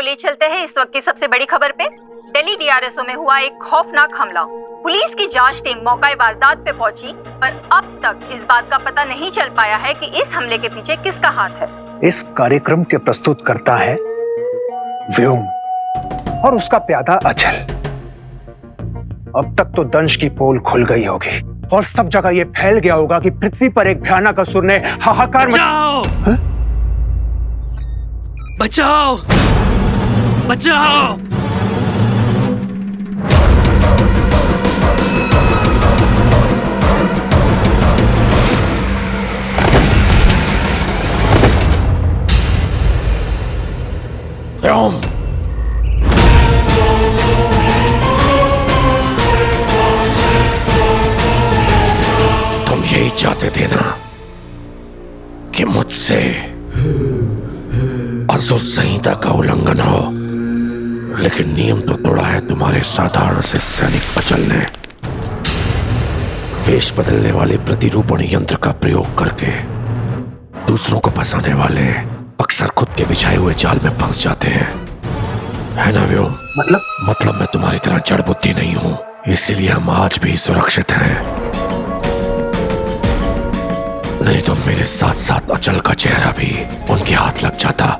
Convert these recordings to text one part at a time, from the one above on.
आपको ले चलते हैं इस वक्त की सबसे बड़ी खबर पे। दिल्ली डीआरएसओ में हुआ एक खौफनाक हमला। पुलिस की जांच टीम मौका वारदात पे पहुंची, पर अब तक इस बात का पता नहीं चल पाया है कि इस हमले के पीछे किसका हाथ है। इस कार्यक्रम के प्रस्तुत करता है व्योम और उसका प्यादा अचल। अब तक तो दंश की पोल खुल गई होगी और सब जगह ये फैल गया होगा कि पृथ्वी पर एक भयानक असुर ने हाहाकार बचाओ! बचाओ! बचाओ! व्योम, तुम यही चाहते थे ना कि मुझसे असुर संहिता का उल्लंघन हो, लेकिन नियम तो तोड़ा है तुम्हारे साधारण से सैनिक अचल ने। वेश बदलने वाले प्रतिरूपण यंत्र का प्रयोग करके दूसरों को फंसाने वाले अक्सर खुद के बिछाए हुए जाल में फंस जाते हैं, है ना व्योम? मतलब मैं तुम्हारी तरह जड़ बुद्धि नहीं हूं, इसीलिए हम आज भी सुरक्षित हैं। नहीं तो मेरे साथ साथ अचल का चेहरा भी उनके हाथ लग जाता।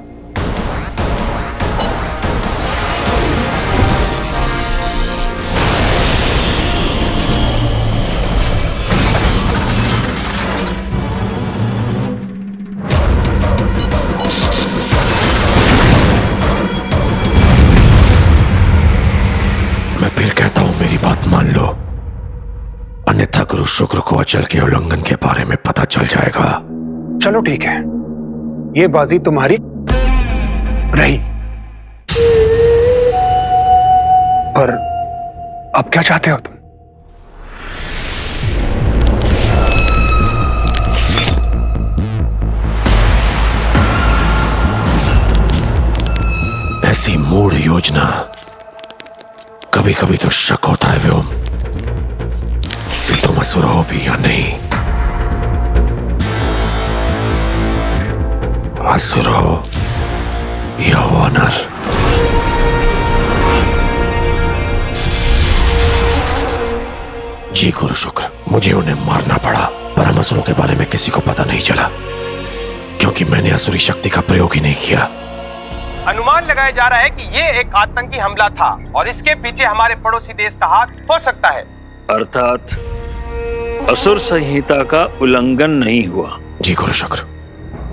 मैं फिर कहता हूं, मेरी बात मान लो, अन्यथा गुरु शुक्र को अचल के उल्लंघन के बारे में पता चल जाएगा। चलो ठीक है, ये बाजी तुम्हारी रही, पर अब क्या चाहते हो तुम? ऐसी मूढ़ योजना, कभी कभी तो शक होता है व्योम कि तुम असुर हो भी या नहीं। असुर हो या वानर। जी गुरु शुक्र, मुझे उन्हें मारना पड़ा, पर हम असुरों के बारे में किसी को पता नहीं चला, क्योंकि मैंने असुरी शक्ति का प्रयोग ही नहीं किया। अनुमान लगाया जा रहा है कि ये एक आतंकी हमला था और इसके पीछे हमारे पड़ोसी देश का हाथ हो सकता है। अर्थात असुर संहिता का उल्लंघन नहीं हुआ। जी गुरु शुक्र।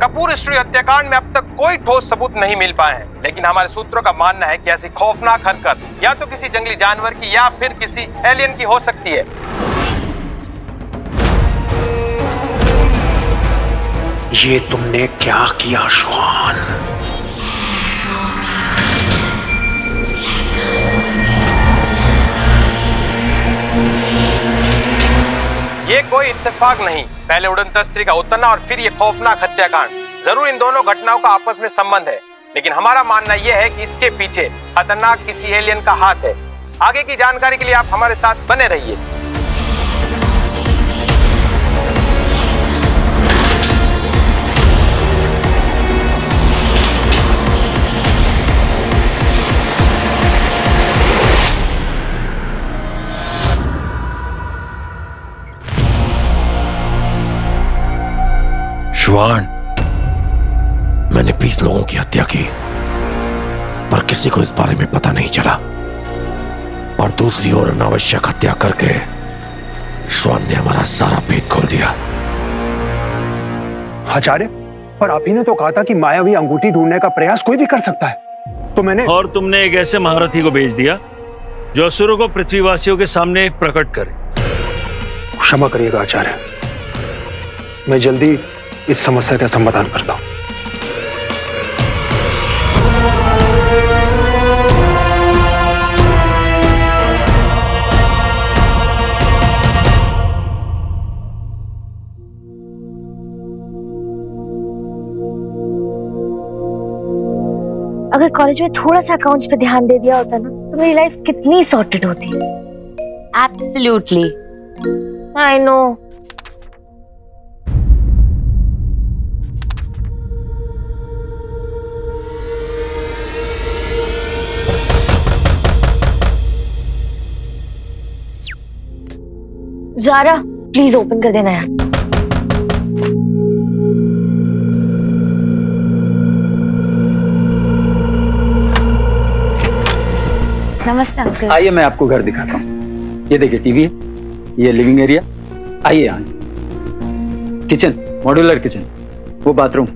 कपूर स्ट्री हत्याकांड में अब तक कोई ठोस सबूत नहीं मिल पाए हैं, लेकिन हमारे सूत्रों का मानना है कि ऐसी खौफनाक हरकत या तो किसी जंगली जानवर की या फिर किसी एलियन की हो सकती है। ये तुमने क्या किया श्वान? ये कोई इत्तेफाक नहीं, पहले उड़न तस्त्री का उतरना और फिर ये खौफनाक हत्याकांड। जरूर इन दोनों घटनाओं का आपस में संबंध है, लेकिन हमारा मानना यह है कि इसके पीछे खतरनाक किसी एलियन का हाथ है। आगे की जानकारी के लिए आप हमारे साथ बने रहिए। श्वान, मैंने 20 लोगों की हत्या की, पर किसी को इस बारे में पता नहीं चला, और दूसरी ओर अनावश्यक हत्या करके श्वान ने हमारा सारा भेद खोल दिया। आचार्य, पर आप ही ने तो कहा था कि मायावी अंगूठी ढूंढने का प्रयास कोई भी कर सकता है, तो मैंने। और तुमने एक ऐसे महारथी को भेज दिया जो असुरों को पृथ्वीवासियों के सामने प्रकट करे। क्षमा करिएगा आचार्य, मैं जल्दी इस समस्या का समाधान करता हूं। अगर कॉलेज में थोड़ा सा अकाउंट्स पे ध्यान दे दिया होता ना, तो मेरी लाइफ कितनी सॉर्टेड होती। Absolutely. I know. Zara please open कर देना यार। नमस्ते अंकल। आइए मैं आपको घर दिखाता हूँ। ये देखिए टीवी है, ये लिविंग एरिया। आइए यहाँ, किचन, मॉड्यूलर किचन, वो बाथरूम।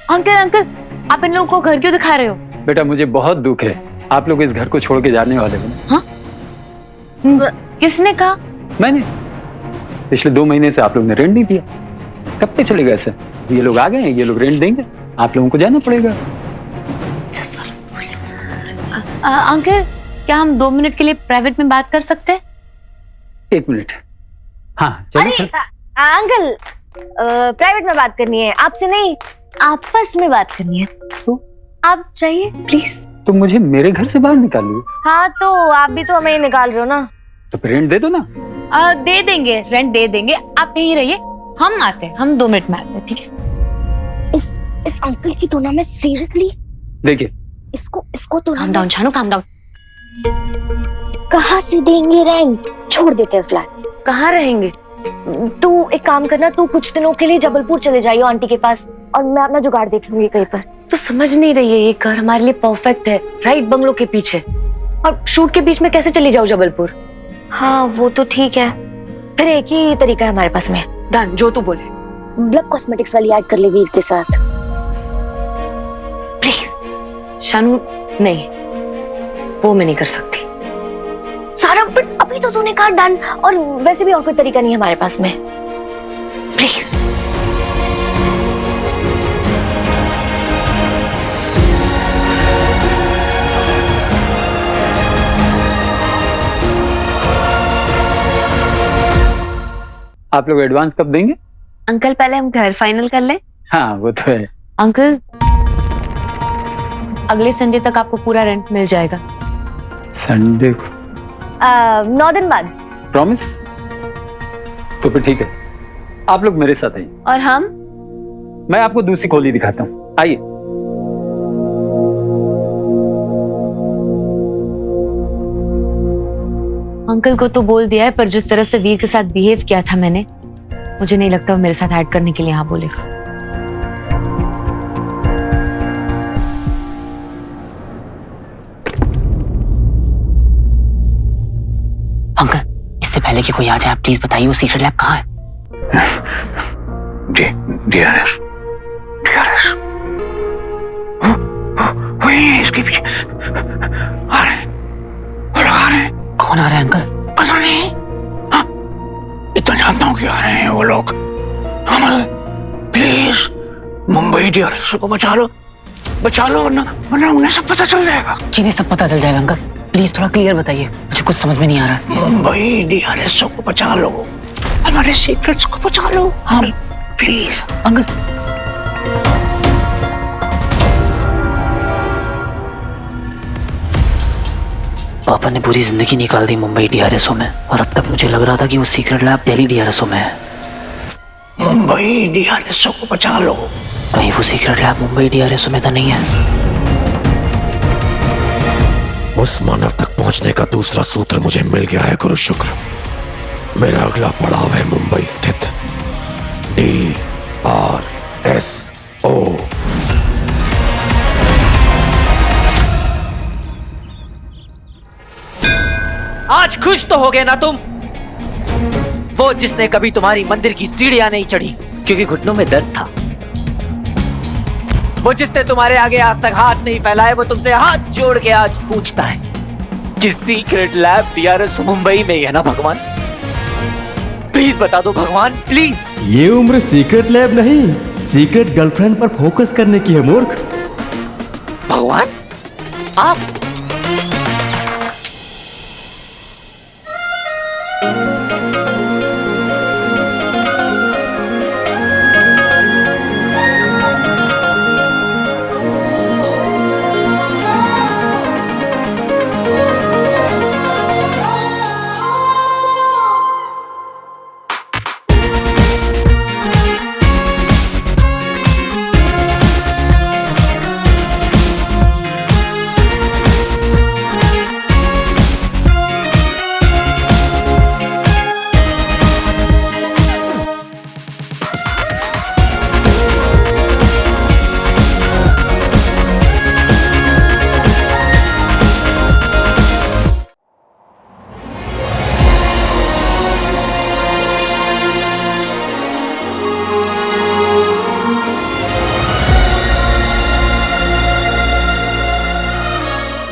अंकल अंकल, आप इन लोगों को घर क्यों दिखा रहे हो? बेटा मुझे बहुत दुख है, आप लोग इस घर को छोड़ के जाने वाले हो। हाँ? किसने कहा? मैंने पिछले 2 महीने से आप लोग ने रेंट नहीं दिया। कब तक चलेगा ऐसे? ये लोग आ गए हैं, ये लोग रेंट देंगे, आप लोगों को जाना पड़ेगा। अंकल क्या हम 2 मिनट के लिए प्राइवेट में बात कर सकते हैं? 1 मिनट। हाँ चलो। अरे अंकल, प्राइवेट में बात करनी है, आपसे नहीं, आपस में बात करनी है। तो आप चाहिए प्लीज। तुम मुझे मेरे घर से बाहर निकालिए। हाँ तो आप भी तो हमें ही निकाल रहे हो ना। तो फिर रेंट दे दो ना। दे देंगे, रेंट दे देंगे, आप यहीं रहिए, हम आते हैं, हम 2 मिनट में आते हैं, ठीक है? इस अंकल की तुलना में सीरियसली देखिए इसको तो calm down Shanu, calm down. कहाँ से देंगे रेंट? छोड़ देते हैं फ्लैट। कहाँ रहेंगे? तू एक काम करना, तू कुछ दिनों के लिए जबलपुर चले जाइए आंटी के पास, और मैं अपना जुगाड़ देख लूंगी कहीं पर। तू समझ नहीं रही है, ये घर हमारे लिए परफेक्ट है, राइट बंगलो के पीछे, और शूट के बीच में कैसे चली जाऊँ जबलपुर? हाँ वो तो ठीक है, फिर एक ही तरीका है हमारे पास में। डन, जो तू बोले। ब्लब कॉस्मेटिक्स वाली ऐड कर ले वीर के साथ प्लीज। शानू नहीं, वो मैं नहीं कर सकती। सारा बट अभी तो तूने कहा डन, और वैसे भी और कोई तरीका नहीं है हमारे पास में। प्लीज। आप लोग एडवांस कब देंगे? अंकल पहले हम घर फाइनल कर लें। हाँ वो तो है। अंकल अगले संडे तक आपको पूरा रेंट मिल जाएगा। संडे को? 9 दिन बाद। प्रॉमिस? तो फिर ठीक है, आप लोग मेरे साथ आइए। और हम? मैं आपको दूसरी खोली दिखाता हूँ, आइए। अंकल को तो बोल दिया है, पर जिस तरह से वीर के साथ बिहेव किया था मैंने, मुझे नहीं लगता वो मेरे साथ ऐड करने के लिए हाँ बोलेगा। अंकल इससे पहले कि कोई आ जाए, प्लीज बताइए वो सीक्रेट लैब कहाँ है? डीआरएस वही है, इसके पीछे आ रहे हैं, वो लोग आ रहे हैं। कौन आ रहा है अंकल? पता नहीं, हाँ, इतना जानता हूँ कि आ रहे हैं वो लोग। अमल प्लीज मुंबई डीआरएस को बचा लो वरना उन्हें सब पता चल जाएगा। किन्हें सब पता चल जाएगा अंकल? प्लीज थोड़ा क्लियर बताइए, मुझे कुछ समझ में नहीं आ रहा। मुंबई डीआरएस को बचा लो, हमारे सीक्रेट्स को बचा लो। हाँ प्लीज अंकल। पापा ने पूरी जिंदगी निकाल दी मुंबई डीआरएसओ में, और अब तक मुझे लग रहा था कि वो सीक्रेट लैब दिल्ली डीआरएसओ में है। मुंबई डीआरएस को बचा लो। कहीं वो सीक्रेट लैब मुंबई डीआरएसओ में तो नहीं है? उस मानव तक पहुंचने का दूसरा सूत्र मुझे मिल गया है गुरु शुक्र। मेरा अगला पड़ाव है मुंबई स्थित DRSO। आज खुश तो हो गए ना तुम? वो जिसने कभी तुम्हारी मंदिर की सीढ़ियां नहीं चढ़ी क्योंकि घुटनों में दर्द था, वो जिसने तुम्हारे आगे आज तक हाथ नहीं फैलाए, वो तुमसे हाथ जोड़ के आज पूछता है कि सीक्रेट लैब डीआरएस मुंबई में ही है ना भगवान? प्लीज बता दो भगवान, प्लीज। ये उम्र सीक्रेट लैब नहीं, सीक्रेट गर्लफ्रेंड पर फोकस करने की है मूर्ख। भगवान आप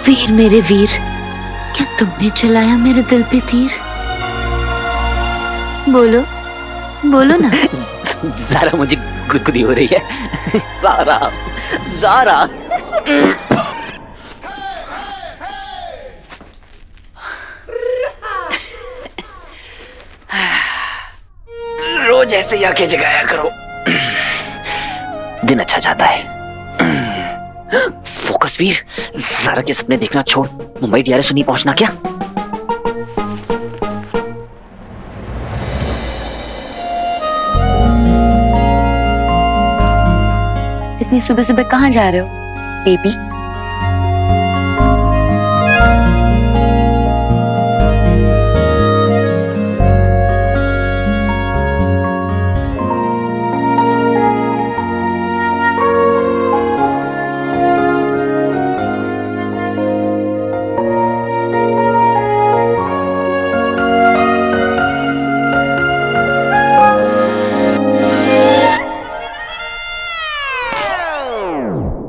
वीर मेरे वीर, क्या तुमने चलाया मेरे दिल पे तीर? बोलो बोलो ना। ज़ारा मुझे गुदगुदी हो रही है। ज़ारा ज़ारा रोज ऐसे ही आके जगाया करो, दिन अच्छा जाता है। फोकस वीर, ज़ारा के सपने देखना छोड़ मुंबई डीआरएस नहीं पहुंचना क्या? इतनी सुबह सुबह कहाँ जा रहे हो बेबी?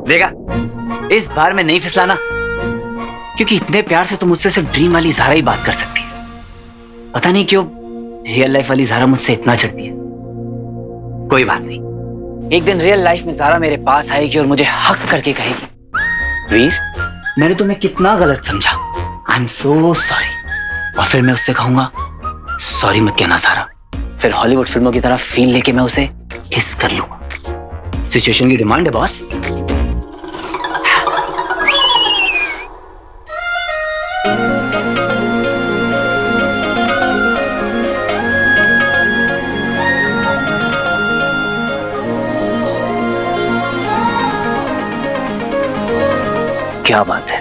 देखा, इस बार मैं नहीं फिसलाना, क्योंकि इतने प्यार से तुम मुझसे सिर्फ ड्रीम वाली ज़ारा ही बात कर सकती है। पता नहीं क्यों रियल लाइफ वाली ज़ारा मुझसे इतना चिढ़ती है। कोई बात नहीं, एक दिन रियल लाइफ में ज़ारा मेरे पास आएगी और मुझे हक करके कहेगी, वीर मैंने तुम्हें कितना गलत समझा, आई एम सो सॉरी। और फिर मैं उससे कहूंगा, सॉरी मत कहना ज़ारा। फिर हॉलीवुड फिल्मों की तरह फील लेके मैं उसे किस कर लूंगा। सिचुएशन की डिमांड है बॉस। क्या बात है,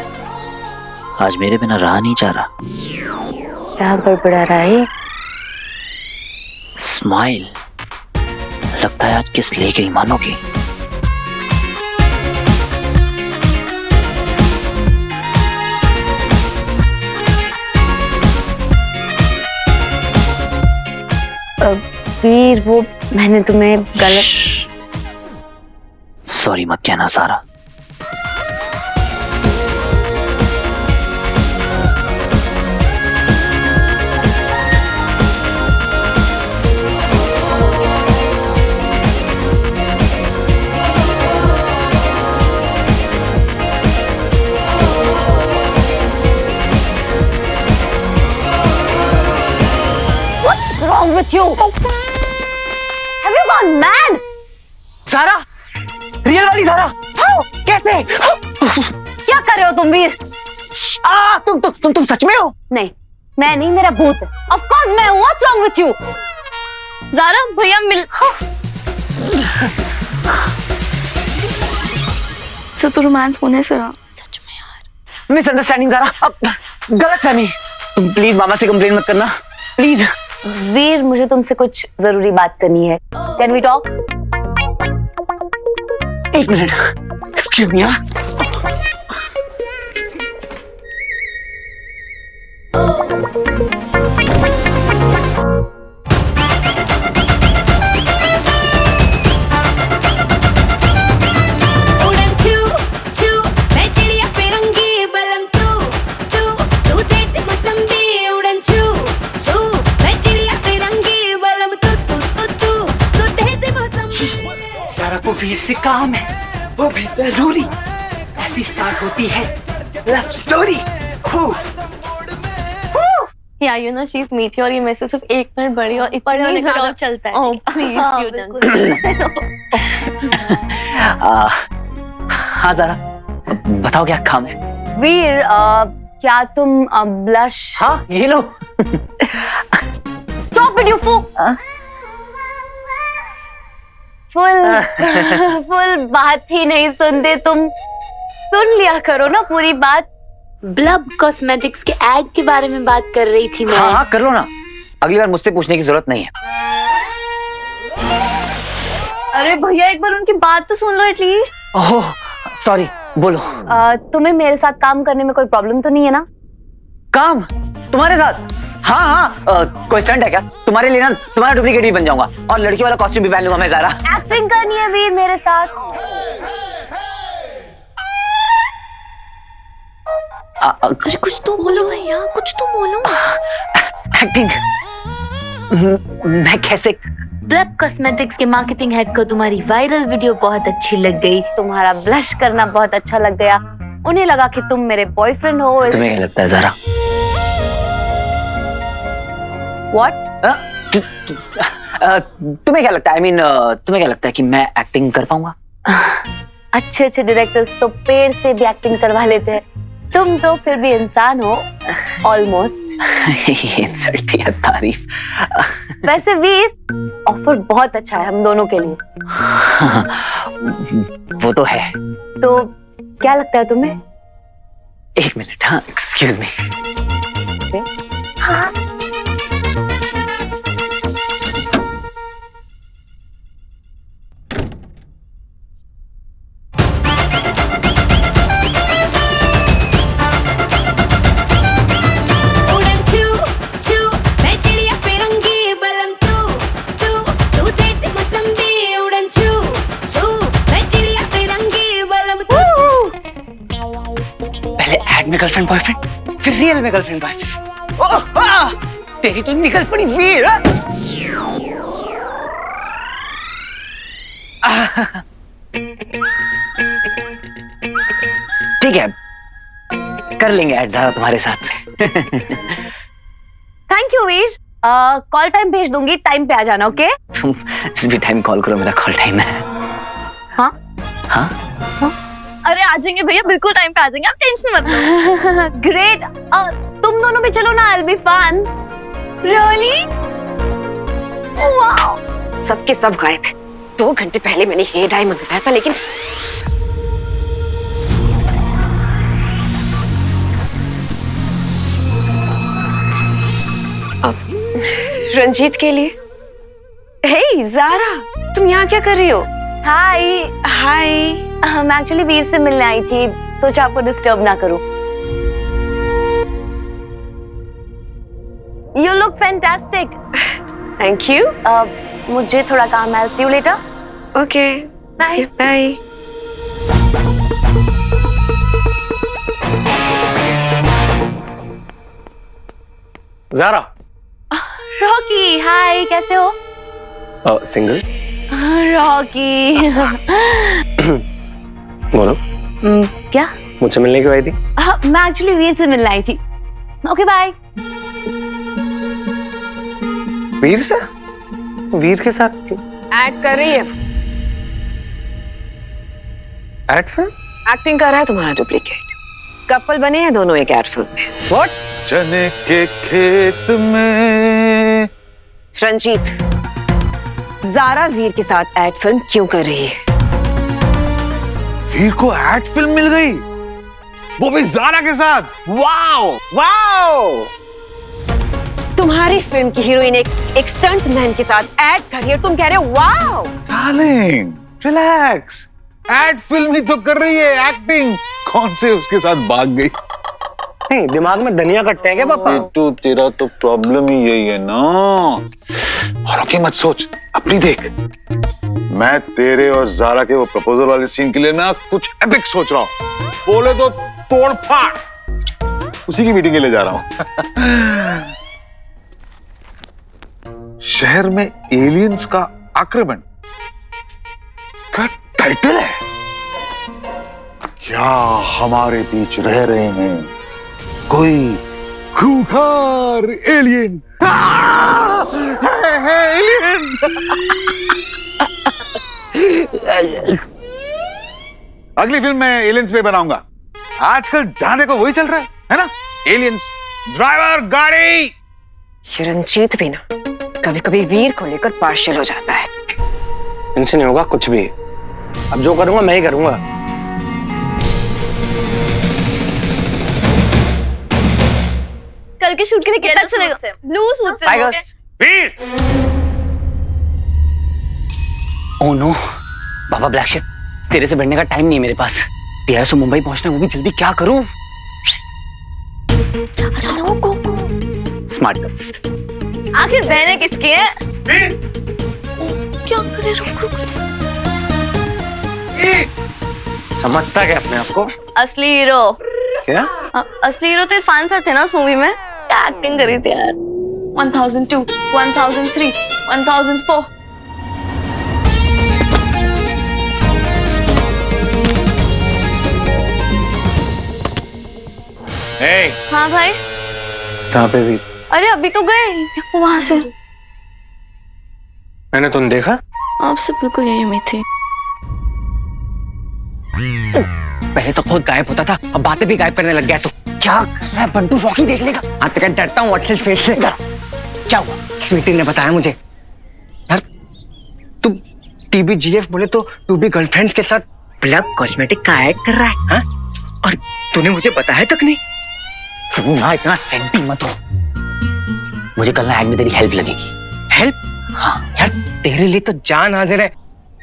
आज मेरे बिना रहा नहीं जा रहा। क्या बड़बड़ा रहा है? स्माइल, लगता है आज किस ले गई मानोगी। वीर वो मैंने तुम्हें गलत। सॉरी मत कहना Zara. Wrong with you? Have you gone mad? Zara, real वाली ज़ारा। कैसे? क्या कर रहे हो तुम वीर? तुम सच में हो? नहीं, मैं नहीं, मेरा भूत है। Of course मैं हूँ। What's wrong with you? Zaara भैया मिल। तो रोमांस होने से रहा। सच में यार। मिसअंडरस्टैंडिंग ज़ारा, अब गलतफहमी। तुम प्लीज मामा से कंप्लेन मत करना, प्लीज। वीर मुझे तुमसे कुछ जरूरी बात करनी है। Can we talk? एक मिनट, एक्सक्यूज मी। ज़ारा को वीर से काम है, वो भी जरूरी। ऐसी स्टार्ट होती है लव स्टोरी। या यू नो शी इज मीठी और ये मेरे से सिर्फ 1 मिनट बड़ी और बड़े होने का चलता है। Oh please you don't. हाँ ज़ारा, बताओ क्या काम है? वीर क्या तुम ब्लश? हाँ ये लो। स्टॉप इट यू फूक। फुल बात ही नहीं सुनते तुम। सुन लिया करो ना पूरी बात। ब्लब कॉस्मेटिक्स के ऐड के बारे में बात कर रही थी मैं। हाँ कर लो ना, अगली बार मुझसे पूछने की जरूरत नहीं है। अरे भैया एक बार उनकी बात तो सुन लो एटलीस्ट। ओह सॉरी, बोलो। तुम्हें मेरे साथ काम करने में कोई प्रॉब्लम तो नहीं है ना? काम तुम्हारे साथ? हाँ हाँ, कोई स्टंट है क्या? तुम्हारे लिए ना तुम्हारा डुप्लीकेट भी बन जाऊंगा और लड़की वाला कॉस्ट्यूम भी पहन लूंगा मैं ज़ारा। एक्टिंग करनी है वीर मेरे साथ। अरे कुछ तो बोलो भैया, कुछ तो बोलो। एक्टिंग मैं कैसे? ब्लब कॉस्मेटिक्स के मार्केटिंग हेड को तुम्हारी वायरल वीडियो बहुत अच्छी लग गई, तुम्हारा ब्लश करना बहुत अच्छा लग गया, उन्हें लगा कि तुम मेरे बॉयफ्रेंड हो। तुम्हें क्या लगता है ज़ारा? What? तुम्हें क्या लगता है? तुम्हें क्या लगता है कि मैं एक्टिंग कर पाऊंगा? अच्छे अच्छे डायरेक्टर्स तो पेड़ से भी एक्टिंग करवा लेते हैं, तुम तो फिर भी इंसान हो ऑलमोस्ट। ये इंसल्ट या तारीफ? वैसे वीर, ऑफर बहुत अच्छा है हम दोनों के लिए। वो तो है। तो क्या लगता है तुम्हें? एक मिनट, हाँ, एक्सक्यूज मी। हाँ। एड में गर्लफ्रेंड बॉयफ्रेंड, फिर रियल में गर्लफ्रेंड बॉयफ्रेंड। तेरी तो निकल पड़ी वीर। ठीक है, कर लेंगे ऐड ज़ारा तुम्हारे साथ। Thank you Veer, call time भेज दूंगी, टाइम पे आ जाना। ओके? तुम जिस भी टाइम कॉल करो मेरा कॉल टाइम है। हाँ हाँ, अरे आ जाएंगे भैया, बिल्कुल टाइम पे आ जाएंगे, आप टेंशन मत लो। ग्रेट, तुम दोनों भी चलो ना, I'll be fun। Really? Wow. सबके सब गायब है। 2 घंटे पहले मैंने हेयर डाई मंगवाया था, लेकिन रंजीत के लिए। हे ज़ारा, तुम यहाँ क्या कर रही हो? हाय। हाय। मैं एक्चुअली वीर से मिलने आई थी, सोचा आपको डिस्टर्ब ना करूं। You look fantastic। Thank you। मुझे थोड़ा काम है, I'll see you later। Okay। Bye। Bye। Zara. Rocky, hi, कैसे हो? सिंगल। रॉकी। बोलो। क्या? मुझसे मिलने क्यों आई थी? मैं एक्चुअली वीर से मिलने आई थी। Okay bye. वीर से? वीर के साथ क्यों? ऐड कर रही है। Add film? एक्टिंग कर रहा है तुम्हारा डुप्लीकेट। कपल बने हैं दोनों एक ऐड फिल्म में। What? चने के खेत में। रंजीत, ज़ारा वीर के साथ ऐड फिल्म क्यों कर रही है? वीर को ऐड फिल्म मिल गई, वो भी ज़ारा के साथ। Wow wow. तुम्हारी फिल्म की हीरोइन एक स्टंट मैन के साथ ऐड कर रही है, तुम कह रहे हो wow. Darling relax, ad film ही तो कर रही है, एक्टिंग कौन से उसके साथ भाग गई। नहीं, दिमाग में धनिया कट्टे हैं क्या पापा? तो तेरा तो प्रॉब्लम ही यही है ना। औरों की मत सोच, अपनी देख। मैं तेरे और ज़ारा के वो प्रपोजल वाले सीन के लिए ना कुछ एपिक सोच रहा हूँ। बोले तो तोड़ फाड़, उसी की मीटिंग के लिए जा रहा हूँ। शहर में एलियंस का आक्रमण, क्या टाइटल है। क्या हमारे बीच रह रहे हैं कोई खूंखार एलियन। एलियन। अगली फिल्म में एलियंस पे बनाऊंगा। आजकल जहां देखो वही चल रहा है ना? एलियंस, ड्राइवर, गाड़ी। ये रंजीत भी ना कभी कभी वीर को लेकर पार्शियल हो जाता है। इनसे नहीं होगा कुछ भी। अब जो करूंगा मैं ही करूंगा। कल के शूट के लिए कितना अच्छा लगेगा? ब्लू सूट से टाइगर्स। वीर। Oh no, baa baa black ship, तेरे से बढ़ने का टाइम नहीं है मेरे पास। 1300 मुंबई पहुंचना, वो भी जल्दी। क्या करूं? चलो गो। Smart girls. आखिर बहनें किसकी हैं? क्या करे? रुक रुक। समझता क्या अपने आप को? असली हीरो। क्या? असली हीरो तो इरफान सर थे ना उस मूवी में, क्या एक्टिंग करी थी यार। 1002, 1003, 1004। Hey, हाँ भाई। कहाँ पे भी? अरे अभी तो गए वहां से। मैंने तुम देखा? आपसे बिल्कुल यही उम्मीद थी। पहले तो खुद गायब होता था, अब बातें भी गायब करने लग गया। तो क्या कर रहा है बंटू? रॉकी देख लेगा। आज तक डरता हूँ व्हाट्सएप फेस से। क्या हुआ? स्वीटी ने बताया मुझे। यार तू TBGF बोले तो तू भी गर्लफ्रेंड्स के साथ ब्लब कॉस्मेटिक का ऐड कर रहा है, हाँ? और तूने मुझे बताया तक नहीं। तू ना इतना सेंटी मत हो। मुझे कल ना ऐड में तेरी हेल्प लगेगी। हेल्प? हाँ यार, तेरे लिए तो जान हाजिर है,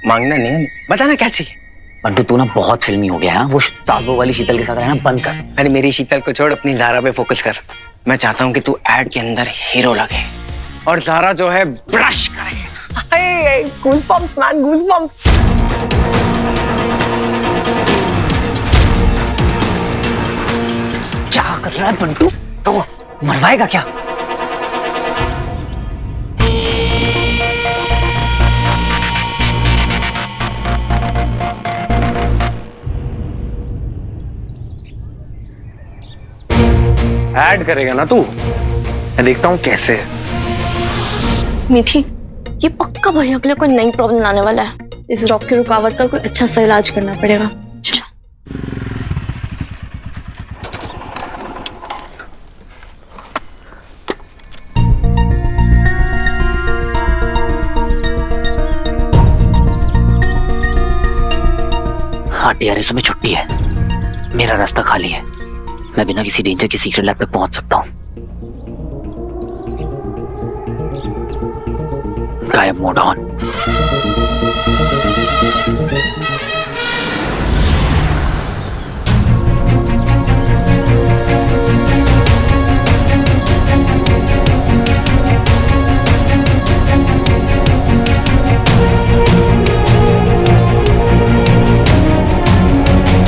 मांगना नहीं है। बताना क्या चाहिए। बंटू तू ना बहुत फिल्मी हो गया है, वो सास बहू वाली शीतल के साथ रहना बंद कर। अरे मेरी शीतल को छोड़, अपनी ज़ारा पे फोकस कर। मैं चाहता हूँ कि तू ऐड के अंदर हीरो लगे और ज़ारा जो है ब्रश करे। Goosebumps man, goosebumps. क्या कर रहा है बंटू? तो मरवाएगा क्या? ऐड करेगा ना तू? मैं देखता हूँ कैसे। मीठी, ये पक्का भैया के लिए कोई नई प्रॉब्लम आने वाला है। इस रॉक की रुकावट का कोई अच्छा सा इलाज करना पड़ेगा। हाँ, DRSO में छुट्टी है, मेरा रास्ता खाली है। मैं बिना किसी डेंजर के सीक्रेट लैब तक पहुंच सकता हूँ। गायब मोड ऑन।